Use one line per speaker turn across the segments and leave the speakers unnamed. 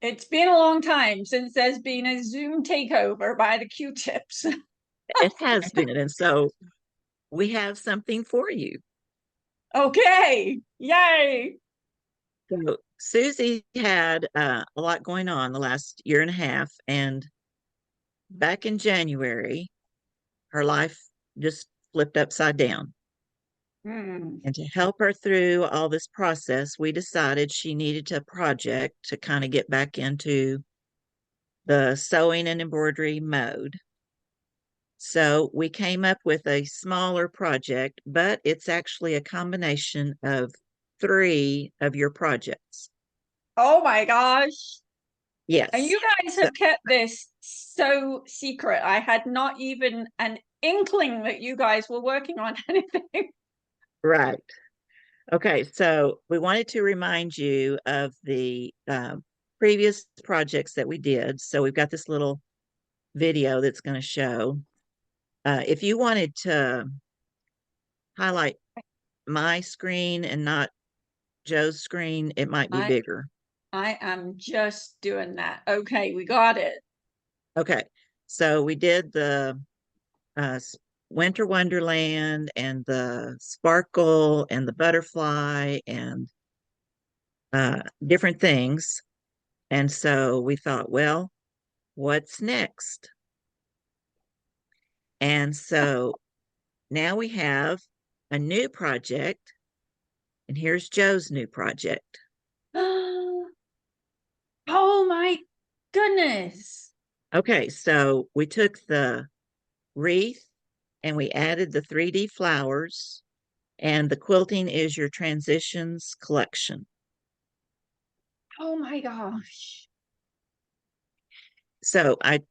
It's been a long time since there's been a Zoom takeover by the Q-tips.
It has been. And so we have something for you.
Okay, yay.
So Susie had a lot going on the last year and a half. And back in January, her life just flipped upside down.
Hmm.
And to help her through all this process, we decided she needed a project to kind of get back into the sewing and embroidery mode. So we came up with a smaller project, but it's actually a combination of three of your projects.
Oh my gosh. And
Yes.
you guys
So,
have kept this so secret. I had not even an inkling that you guys were working on anything.
right. Okay. So we wanted to remind you of the previous projects that we did. So we've got this little video that's going to show. If you wanted to highlight my screen and not Joe's screen, it might be
I
bigger.
I am just doing that. Okay, we got it.
Okay. So we did the uh, Winter Wonderland and the Sparkle and the Butterfly and different things. And so we thought, well, what's next? And so now we have a new project, and here's Joe's new project.
Oh my goodness.
Okay, so we took the wreath and we added the 3D flowers, and the quilting is your transitions collection.
Oh my gosh.
So I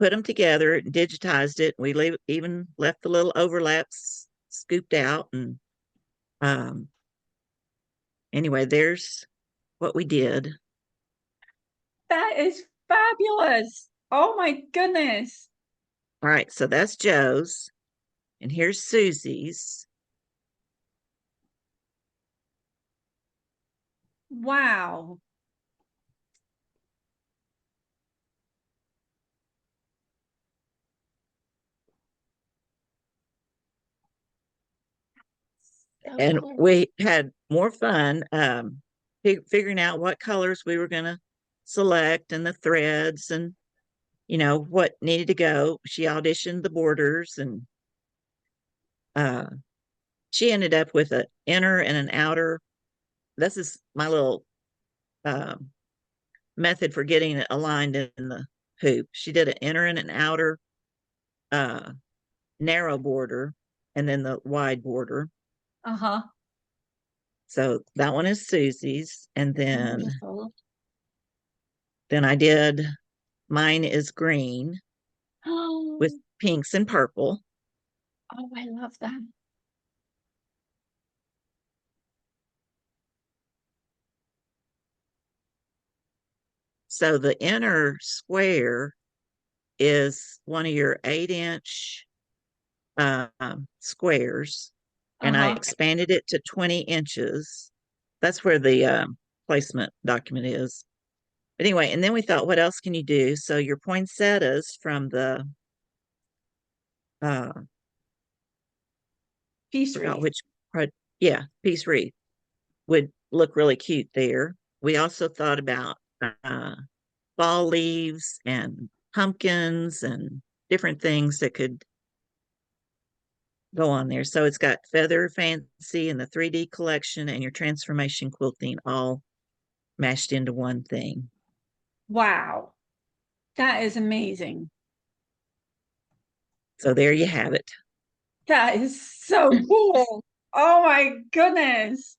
put them together, digitized it. Even left the little overlaps scooped out. And um, anyway, there's what we did.
That is fabulous. Oh my goodness.
All right, so that's Joe's, and here's Susie's.
Wow. So
And
cool.
we had more fun figuring out what colors we were going to select and the threads and what needed to go. She auditioned the borders, and uh, she ended up with an inner and an outer. This is my little um, method for getting it aligned in the hoop. She did an inner and an outer uh, narrow border and then the wide border.
Uh-huh.
So that one is Susie's. And
Beautiful.
then I did mine is green with
Oh,
pinks and purple.
oh, I love that.
So the inner square is one of your 8-inch squares, and I
Uh-huh.
expanded it to 20 inches. That's where the placement document is. But anyway, and then we thought, what else can you do? So your poinsettias from the uh
Peace
forgot
wreath.
which part, yeah, peace wreath would look really cute there. We also thought about fall leaves and pumpkins and different things that could go on there. So it's got feather fancy and the 3D collection and your transformation quilting all mashed into one thing.
Wow. That is amazing.
So there you have it.
That is so cool. Oh my goodness.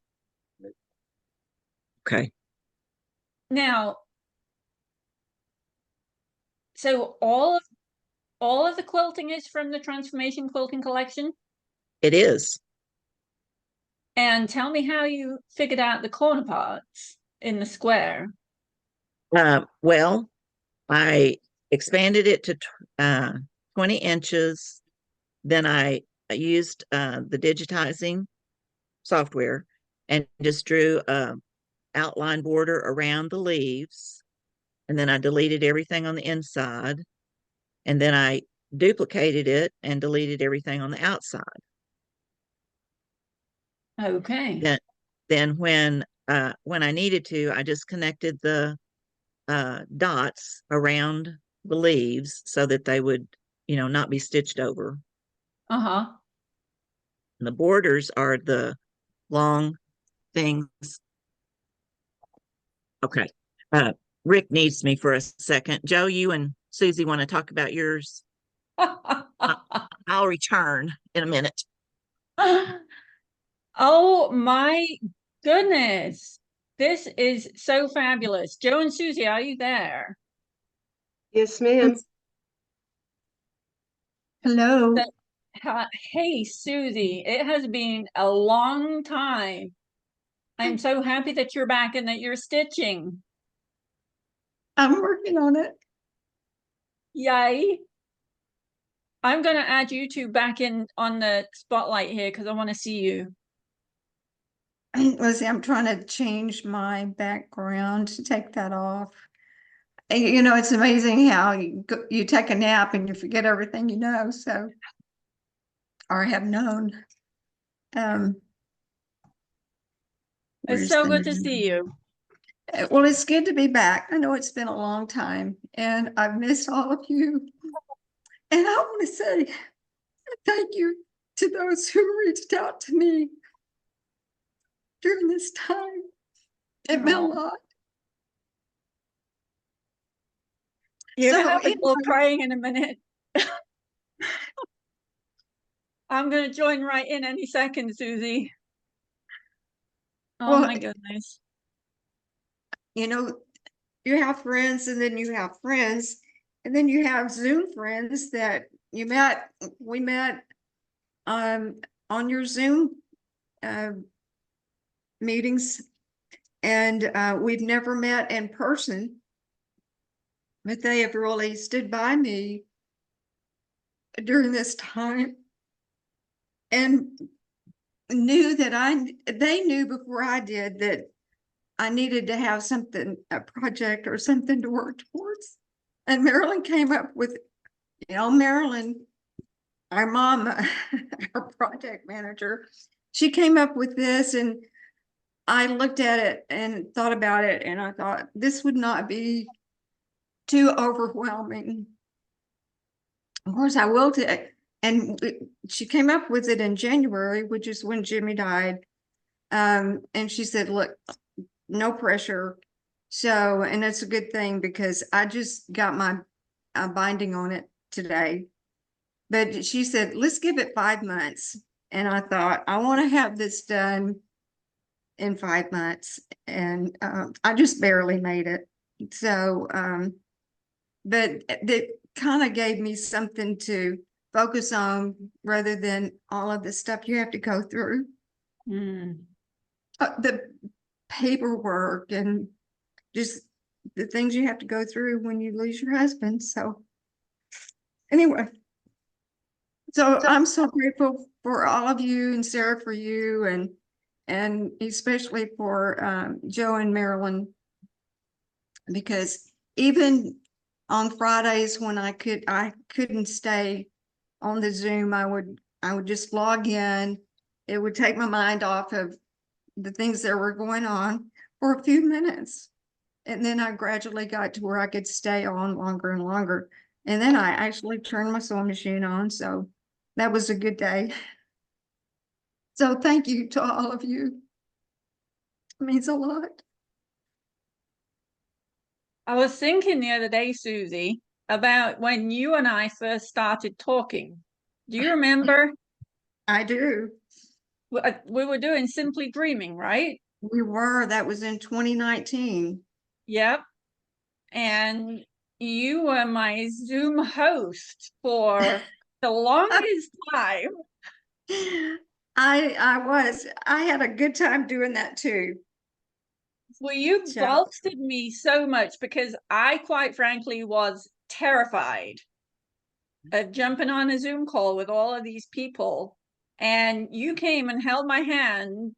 Okay.
Now, so all of the quilting is from the Transformation Quilting Collection.
It is.
And tell me how you figured out the corner parts in the square.
Well, I expanded it to 20 inches. Then I used the digitizing software and just drew a outline border around the leaves. and then I deleted everything on the inside, and then I duplicated it and deleted everything on the outside.
Okay.
Then when I needed to, I just connected the dots around the leaves so that they would, not be stitched over.
Uh-huh.
And the borders are the long things. Okay. Uh, Rick needs me for a second. Joe, you and Susie want to talk about yours? I- I'll return in a minute.
Oh my goodness. This is so fabulous. Joe and Susie, are you there?
Yes, ma'am.
Hello.
That- Hey, Susie, it has been a long time. I'm so happy that you're back and that you're stitching.
I'm working on it.
Yay. I'm going to add you two back in on the spotlight here because I want to see you.
Let's see, I'm trying to change my background to take that off. And, it's amazing how you take a nap and you forget everything you know, or have known.
It's
Where's
so
the
good to
name?
see you.
Well, it's good to be back. I know it's been a long time and I've missed all of you. And I want to say thank you to those who reached out to me during this time. It meant a lot.
You're
So
gonna have a little
anyway,
crying in a minute. I'm gonna join right in any second, Susie. Oh
well,
my goodness.
you know, you have friends and then you have friends and then you have Zoom friends that we met on your Zoom uh, meetings, and we've never met in person, but they have really stood by me during this time and knew that they knew before I did that I needed to have something, a project or something to work towards. And Marilyn came up with, Marilyn, our mom, our project manager, she came up with this, and I looked at it and thought about it, and I thought this would not be too overwhelming. Of course, I will take, and she came up with it in January, which is when Jimmy died. And she said, look, no pressure. So, and it's a good thing because I just got my binding on it today. But she said, let's give it 5 months. And I thought, I want to have this done in 5 months. And I just barely made it. So, but that kind of gave me something to focus on rather than all of the stuff you have to go through. The paperwork and just the things you have to go through when you lose your husband. So anyway, so I'm so grateful for all of you and Sarah for you and especially for Joe and Marilyn, because even on Fridays when I couldn't stay on the Zoom, I would just log in. It would take my mind off of the things that were going on for a few minutes. And then I gradually got to where I could stay on longer and longer. And then I actually turned my sewing machine on. So that was a good day. So thank you to all of you. It means a lot.
I was thinking the other day, Susie, about when you and I first started talking. Do you remember?
I do.
We were doing Simply Dreaming, right?
That was in 2019.
Yep. And you were my Zoom host for the longest time.
I had a good time doing that too.
Well, you
So,
bolstered me so much because I quite frankly was terrified of jumping on a Zoom call with all of these people. And you came and held my hand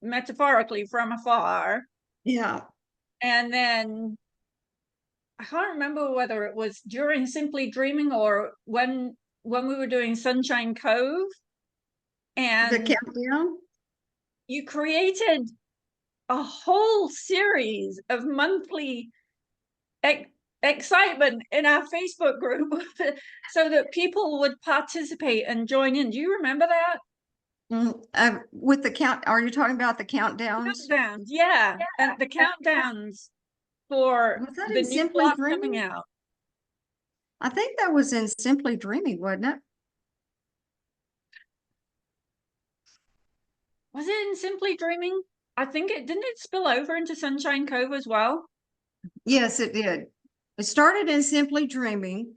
metaphorically from afar.
yeah.
And then I can't remember whether it was during Simply Dreaming or when we were doing Sunshine Cove,
The
and
countdown?
you created a whole series of monthly excitement in our Facebook group so that people would participate and join in. Do you remember that?
With the count, are you talking about the countdowns?
Countdowns, yeah. And the countdowns for
Was that
the
in
new
Simply
block coming
Dreaming?
out.
I think that was in Simply Dreaming, wasn't it?
Was it in Simply Dreaming? I think it didn't it spill over into Sunshine Cove as well.
Yes, it did. It started in Simply Dreaming,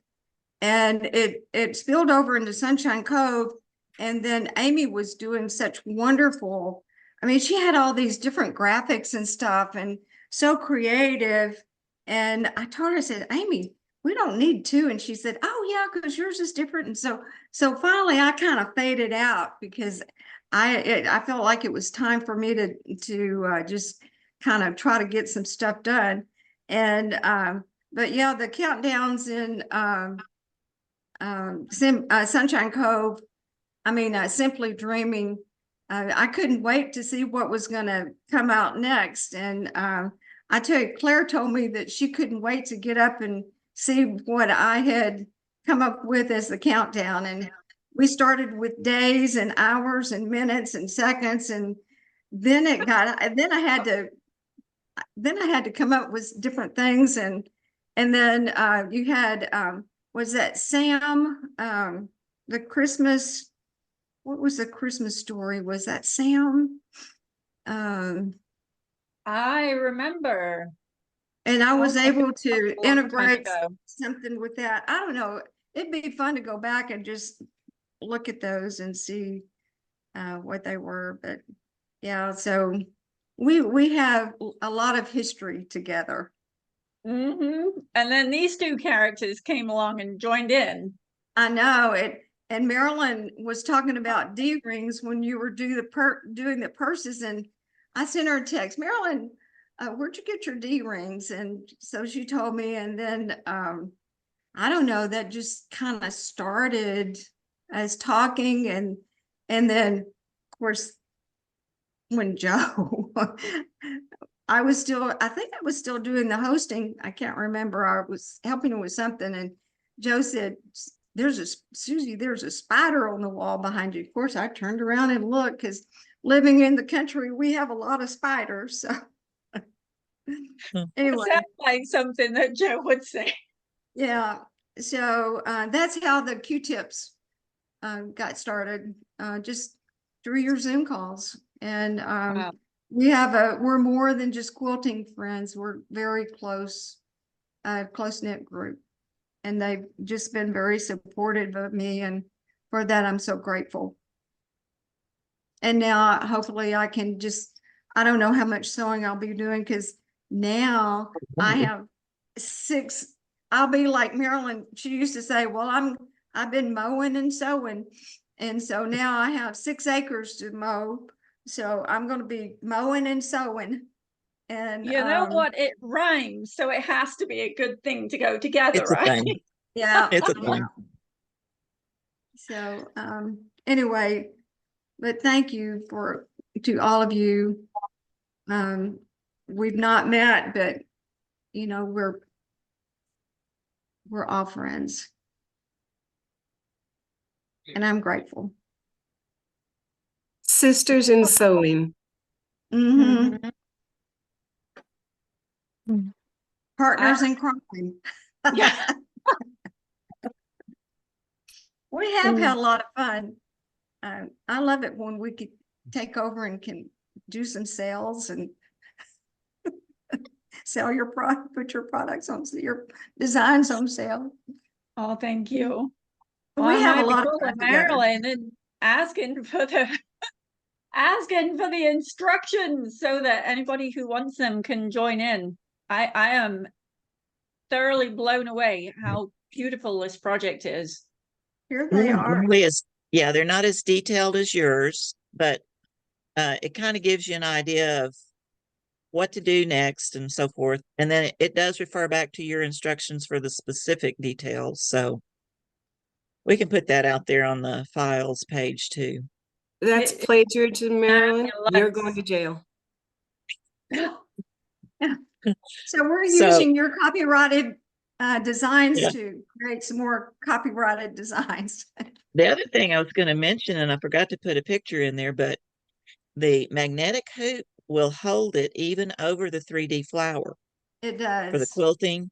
and it spilled over into Sunshine Cove. And then Amy was doing such wonderful, I mean, she had all these different graphics and stuff and so creative. And I told her, I said, Amy, we don't need two. And she said, oh yeah, because yours is different. And so finally I kind of faded out because I felt like it was time for me to just kind of try to get some stuff done. And but yeah, the countdowns in Sunshine Cove, I mean, Simply Dreaming, I couldn't wait to see what was going to come out next. And I tell you, Claire told me that she couldn't wait to get up and see what I had come up with as the countdown. And we started with days and hours and minutes and seconds. And then then I had to come up with different things. And then you had, was that Sam, the Christmas, what was the Christmas story? Was that Sam?
I remember.
And I was
Okay.
able to
A long time
integrate
ago.
something with that. I don't know. It'd be fun to go back and just look at those and see what they were. But yeah, so we have a lot of history together.
And then these two characters came along and joined in.
I know it. And Marilyn was talking about D rings when you were doing the purses, and I sent her a text, Marilyn, where'd you get your D rings? And so she told me, and then I don't know, that just kind of started as talking, and then of course when Joe I think I was still doing the hosting. I can't remember. I was helping him with something, and Joe said, Susie, there's a spider on the wall behind you. Of course, I turned around and looked, because living in the country, we have a lot of spiders. So anyway,
Sounds like something that Joe would say.
yeah. So that's how the Q-tips got started, just through your Zoom calls. And
Wow.
we're more than just quilting friends. We're very close-knit group. And they've just been very supportive of me, and for that I'm so grateful. And now hopefully I can I don't know how much sewing I'll be doing, because now I have 6. I'll be like Marilyn. She used to say, well, I've been mowing and sewing. And so now I have 6 acres to mow. So I'm going to be mowing and sewing. And
You know what? It rhymes, so it has to be a good thing to go together,
It's a
right?
thing.
yeah.
It's a thing.
So anyway, but thank you to all of you. We've not met, but you know, we're all friends. And I'm grateful.
Sisters in sewing.
Mm-hmm.
Mhm.
Partners in crime.
Yeah.
We have had a lot of fun. I love it when we could take over and can do some sales and sell your product, put your products on, your designs on sale.
Oh, thank you.
We
Well, I
have a
might be
lot of
calling
fun together.
Marilyn and asking for the instructions so that anybody who wants them can join in. I am thoroughly blown away how beautiful this project is.
Here they are.
Yeah, they're not as detailed as yours, but it kind of gives you an idea of what to do next and so forth. And then it does refer back to your instructions for the specific details. So we can put that out there on the files page too.
That's
It-
plagiarism, Marilyn. You're
fabulous.
going to jail.
So we're
So-
using your copyrighted designs
Yeah.
to create some more copyrighted designs.
The other thing I was going to mention, and I forgot to put a picture in there, but the magnetic hoop will hold it even over the 3D flower
It
for the
does.
quilting.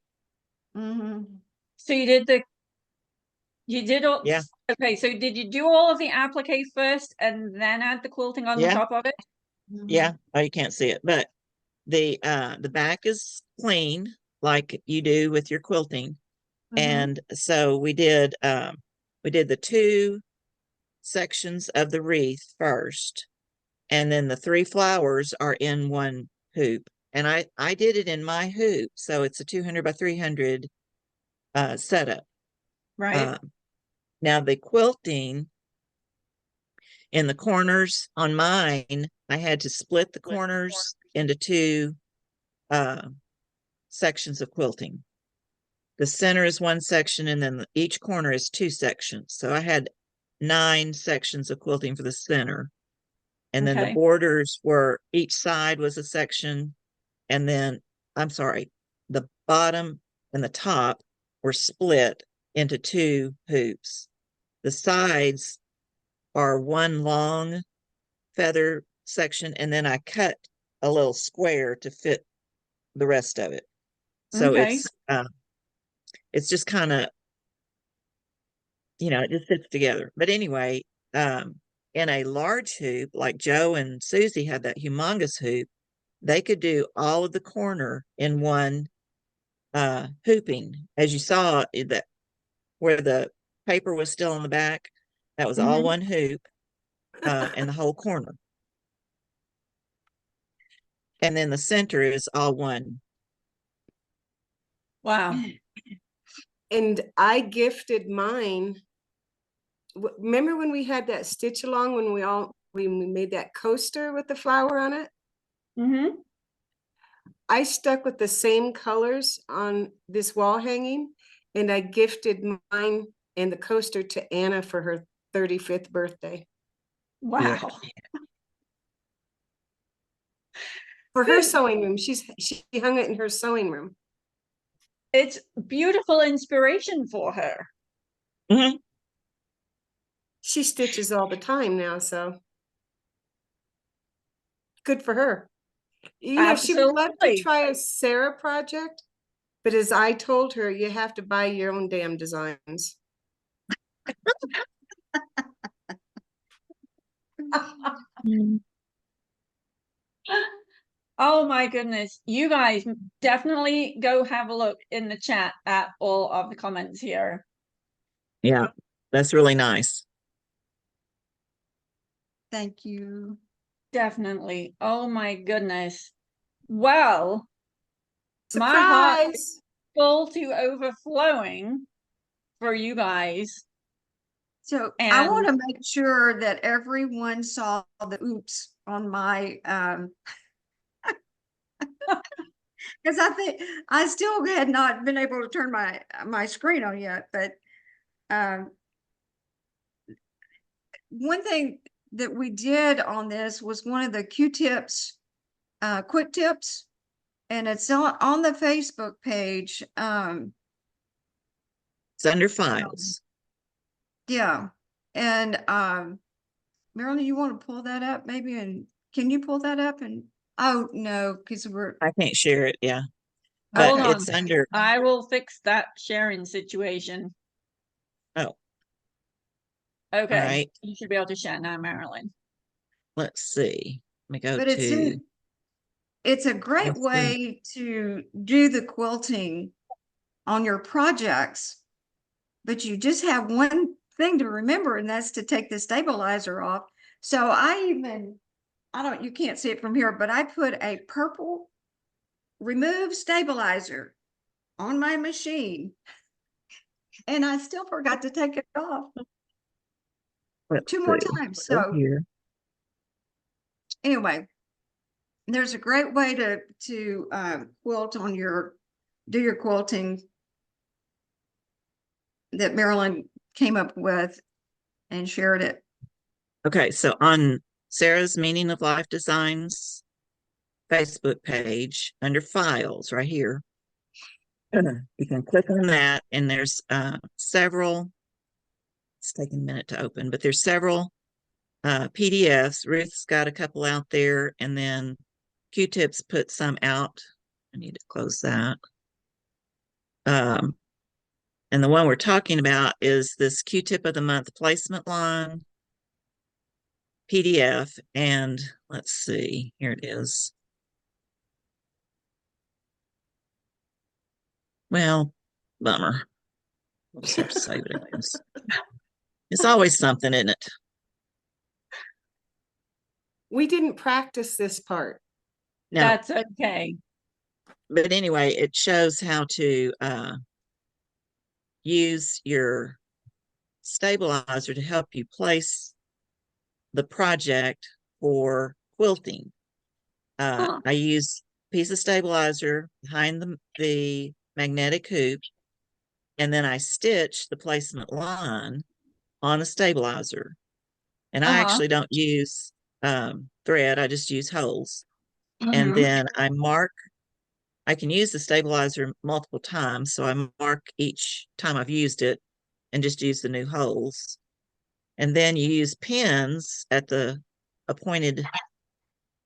Mhm.
So you did all,
Yeah.
okay, so did you do all of the applique first and then add the quilting on the
Yeah.
top of it?
Yeah. Oh, you can't see it, but the back is clean like you do with your quilting.
Mhm.
And so we did the 2 sections of the wreath first, and then the 3 flowers are in one hoop. And I did it in my hoop, so it's a 200 by 300 setup.
Right,
Now the quilting in the corners on mine, I had to split the corners into 2 sections of quilting. The center is 1 section, and then each corner is 2 sections. So I had 9 sections of quilting for the center. And then the
okay,
borders were, each side was a section. And then, I'm sorry, the bottom and the top were split into 2 hoops. The sides are 1 long feather section, and then I cut a little square to fit the rest of it. So
okay.
it's just kind of, it just fits together. But anyway, in a large hoop, like Joe and Susie had that humongous hoop, they could do all of the corner in one hooping. As you saw, that where the paper was still on the back, that was all
Mhm.
one hoop, and the whole corner. And then the center is all one.
Wow.
And I gifted mine. Remember when we had that stitch along when we made that coaster with the flower on it?
Mm-hmm.
I stuck with the same colors on this wall hanging, and I gifted mine and the coaster to Anna for her 35th birthday.
Wow.
For her
Good.
sewing room. She hung it in her sewing room.
It's beautiful inspiration for her.
Mhm.
She stitches all the time now, so good for her. She would love to
Absolutely.
try a Sarah project, but as I told her, you have to buy your own damn designs.
Oh my goodness. You guys definitely go have a look in the chat at all of the comments here.
Yeah, that's really nice.
Thank you.
Definitely. Oh my goodness. Well, my heart is
Surprise!
full to overflowing for you guys.
So I
And
want to make sure that everyone saw the oops on my because I think I still had not been able to turn my screen on yet, but um one thing that we did on this was one of the Q-tips, quick tips, and it's on the Facebook page.
It's under files.
Yeah, and Marilyn, you want to pull that up maybe, and can you pull that up? And oh no, because we're
I can't share it, yeah.
hold
But
on.
it's under,
I will fix that sharing situation.
oh,
Okay.
all right.
You should be able to share now, Marilyn.
Let's see. Let me go
but
to,
it's a great
let's see.
way to do the quilting on your projects, but you just have one thing to remember, and that's to take the stabilizer off. So you can't see it from here, but I put a purple remove stabilizer on my machine, and I still forgot to take it off
Let's
2 more
see.
times.
Go
So
here.
anyway, there's a great way to quilt on do your quilting that Marilyn came up with and shared it.
Okay, so on Sarah's Meaning of Life Designs Facebook page, under files right here, you can click on that, and there's several. It's taking a minute to open, but there's several PDFs. Ruth's got a couple out there, and then Q-Tips put some out. I need to close that. And the one we're talking about is this Q-Tip of the Month placement line PDF. And let's see, here it is. Well, bummer. We'll just have to save it again. It's always something, isn't it?
We didn't practice this part.
No,
That's okay.
but anyway, it shows how to use your stabilizer to help you place the project for quilting. I use a piece of stabilizer behind the magnetic hoop, and then I stitch the placement line on a stabilizer. And I actually don't use thread, I just use holes. And then I can use the stabilizer multiple times, so I mark each time I've used it and just use the new holes. And then you use pins at the appointed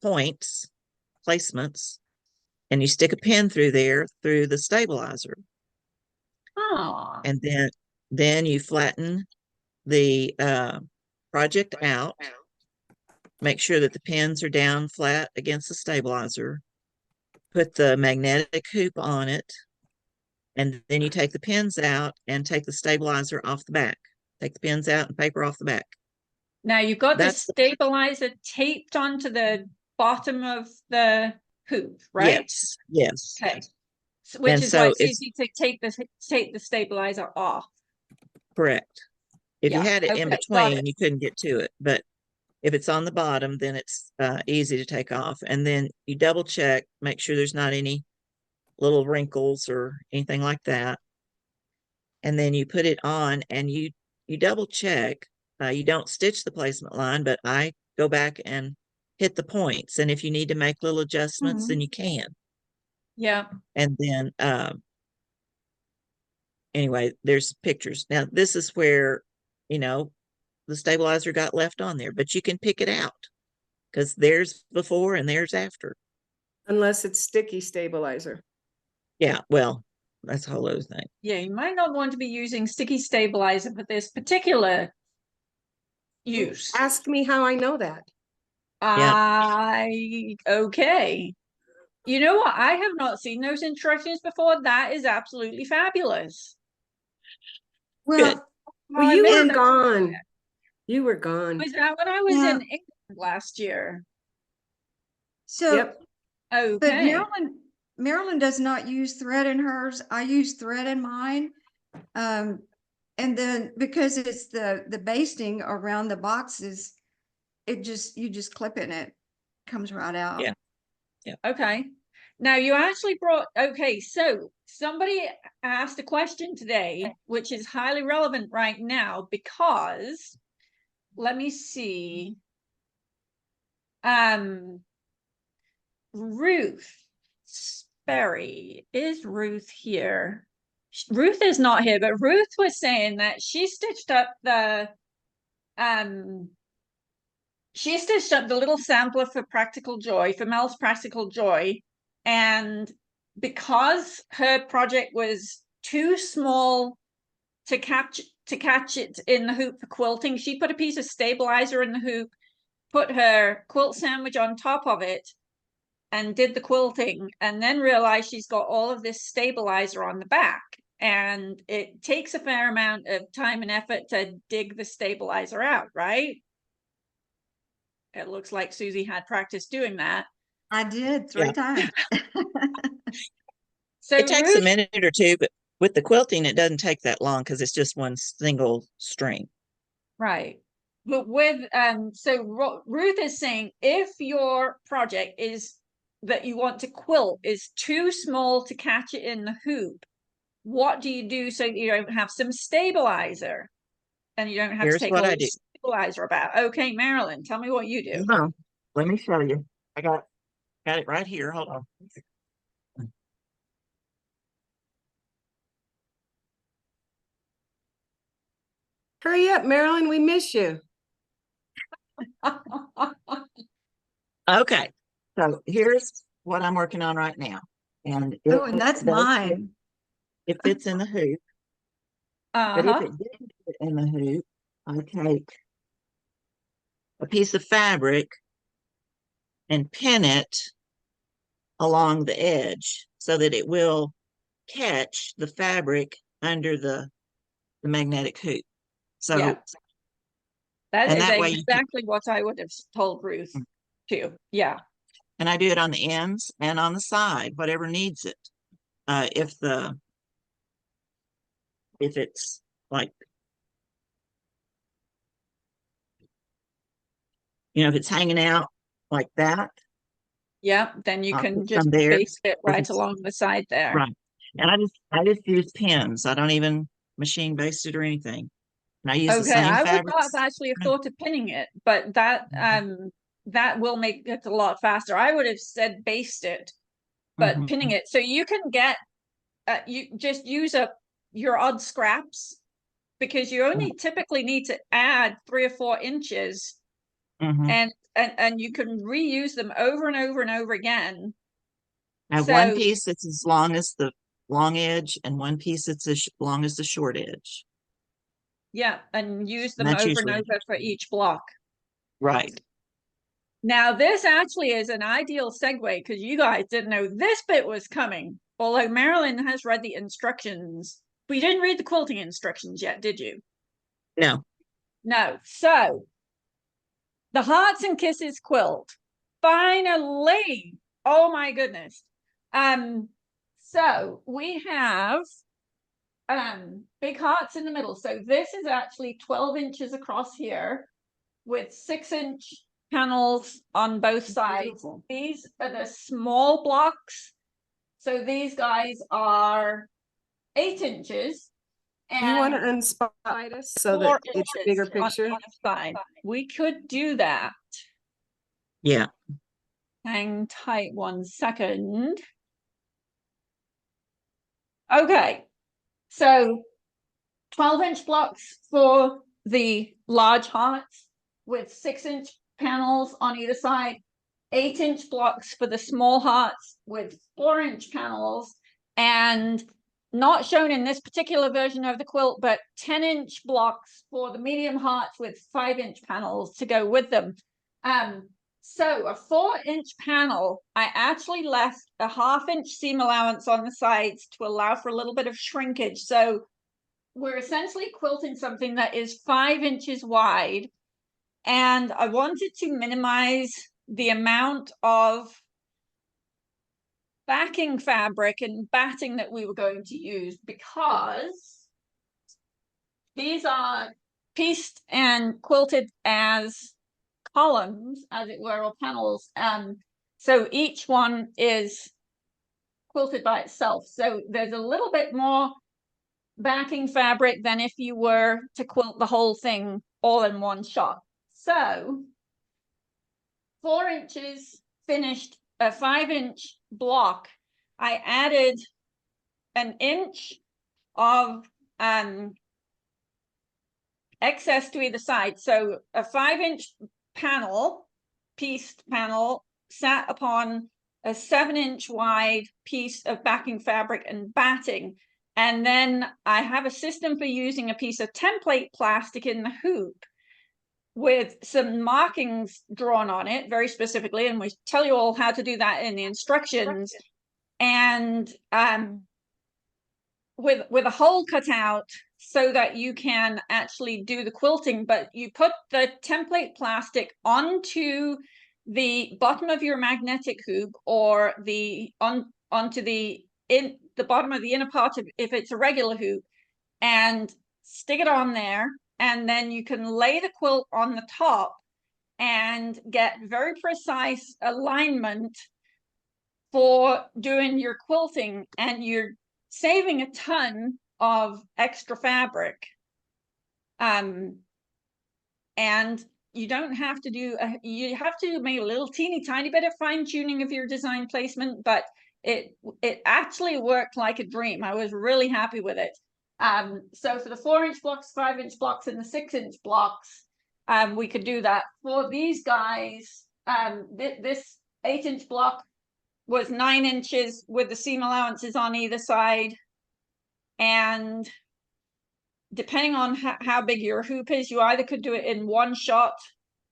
points, placements, and you stick a pin through there through the stabilizer.
Oh.
And then you flatten the project out, make sure that the pins are down flat against the stabilizer, put the magnetic hoop on it, and then you take the pins out and take the stabilizer off the back. Take the pins out and paper off the back.
Now you've got the
That's
stabilizer taped onto the bottom of the hoop, right?
Yes, yes.
Okay. Which
And
is
so
why it's
it's
easy to take the stabilizer off.
correct. If you
Yeah,
had it in
okay, got
between,
it.
you couldn't get to it. But if it's on the bottom, then it's easy to take off. And then you double check, make sure there's not any little wrinkles or anything like that. And then you put it on, and you double check. You don't stitch the placement line, but I go back and hit the points. And if you need to make little adjustments, then you can.
Yeah.
And then anyway, there's pictures. Now this is where, the stabilizer got left on there, but you can pick it out because there's before and there's after.
Unless it's sticky stabilizer.
Yeah, well, that's a whole other thing.
Yeah, you might not want to be using sticky stabilizer for this particular use.
Ask me how I know that.
Okay. You know what? I have not seen those instructions before. That is absolutely fabulous.
Good.
Well, you were gone. You were gone.
Was that when I was
Yeah.
in England last year?
So,
Yep.
but
Okay.
Marilyn does not use thread in hers. I use thread in mine. And then because it's the basting around the boxes, you just clip it and it comes right out.
Yeah.
Okay. Now you actually okay, so somebody asked a question today, which is highly relevant right now because let me see. Ruth Sperry, is Ruth here? Ruth is not here, but Ruth was saying that she stitched up the little sampler for Practical Joy, for Mel's Practical Joy, and because her project was too small to catch it in the hoop for quilting, she put a piece of stabilizer in the hoop, put her quilt sandwich on top of it, and did the quilting, and then realized she's got all of this stabilizer on the back, and it takes a fair amount of time and effort to dig the stabilizer out, right? It looks like Susie had practice doing that.
I did 3 times.
So
It takes
Ruth,
a minute or two, but with the quilting, it doesn't take that long because it's just one single string.
right. But with Ruth is saying if your project is that you want to quilt is too small to catch it in the hoop, what do you do so that you don't have some stabilizer and you don't have to
Here's
take
what
all
I
the
do.
stabilizer about? Okay, Marilyn, tell me what you do.
Hold on. Let me show you. I got it right here. Hold on.
Hurry up, Marilyn, we miss you.
Okay. So here's what I'm working on right now. And
Oh, and that's mine.
It fits in the hoop. But if it didn't fit in the hoop, I take a piece of fabric and pin it along the edge so that it will catch the fabric under the magnetic hoop. So,
Yeah. That
and
is
that way you can,
exactly what I would have told Ruth too. Yeah.
and I do it on the ends and on the side, whatever needs it. If it's like, if it's hanging out like that,
Yeah, then you
I'll
can
put
just
some there.
baste it
If
right
it's-
along the side there.
Right. And I just use pins. I don't even machine baste it or anything. And I use the
Okay,
same
I would
fabrics.
not actually have thought of pinning it, but that that will make it a lot faster. I would have said baste it, but
Mhm.
pinning it so you can get you just use up your odd scraps because you only typically need to add 3 or 4 inches
Mhm.
and you can reuse them over and over and over again.
I have one
So
piece that's as long as the long edge and one piece that's as long as the short edge.
yeah, and use
And
them
that's
over and
usually
over for each block.
right.
Now, this actually is an ideal segue because you guys didn't know this bit was coming. Although Marilyn has read the instructions. But you didn't read the quilting instructions yet, did you?
No.
No. So, the Hearts and Kisses quilt. Finally! Oh my goodness. So we have big hearts in the middle. So this is actually 12 inches across here with 6-inch panels on both sides. Beautiful. These are the small blocks. So these guys are 8 inches.
Do you want to
And
unspotlight us so
4
that it's a bigger
inches on
picture?
each side. We could do that.
Yeah.
Hang tight 1 second. Okay. So 12-inch blocks for the large hearts with 6-inch panels on either side, 8-inch blocks for the small hearts with 4-inch panels, and not shown in this particular version of the quilt, but 10-inch blocks for the medium hearts with 5-inch panels to go with them. So a 4-inch panel, I actually left a 1/2-inch seam allowance on the sides to allow for a little bit of shrinkage. So we're essentially quilting something that is 5 inches wide. And I wanted to minimize the amount of backing fabric and batting that we were going to use because these are pieced and quilted as columns, as it were, or panels. So each one is quilted by itself. So there's a little bit more backing fabric than if you were to quilt the whole thing all in one shot. So 4 inches finished, a 5-inch block. I added 1 inch of excess to either side. So a 5-inch panel, pieced panel, sat upon a 7-inch wide piece of backing fabric and batting. And then I have a system for using a piece of template plastic in the hoop with some markings drawn on it very specifically. And we tell you all how to do that in the instructions. And with a hole cut out so that you can actually do the quilting, but you put the template plastic onto the bottom of your magnetic hoop or onto the bottom of the inner part of, if it's a regular hoop, and stick it on there, and then you can lay the quilt on the top and get very precise alignment for doing your quilting, and you're saving a ton of extra fabric. And you don't have to do, you have to make a little teeny tiny bit of fine tuning of your design placement, but it actually worked like a dream. I was really happy with it. So for the 4-inch blocks, 5-inch blocks, and the 6-inch blocks, we could do that. For these guys, this 8-inch block was 9 inches with the seam allowances on either side. And depending on how big your hoop is, you either could do it in one shot.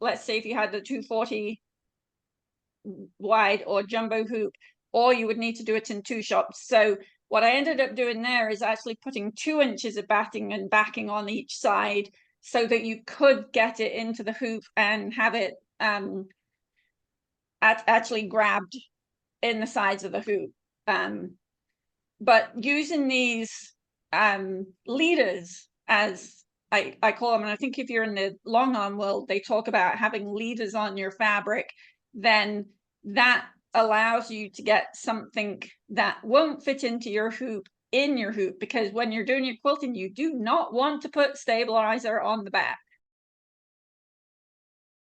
Let's say if you had the 240 wide or jumbo hoop, or you would need to do it in 2 shots. So what I ended up doing there is actually putting 2 inches of batting and backing on each side, so that you could get it into the hoop and have it actually grabbed in the sides of the hoop. But using these leaders, as I call them, and I think if you're in the long arm world, they talk about having leaders on your fabric, then that allows you to get something that won't fit into your hoop in your hoop, because when you're doing your quilting, you do not want to put stabilizer on the back.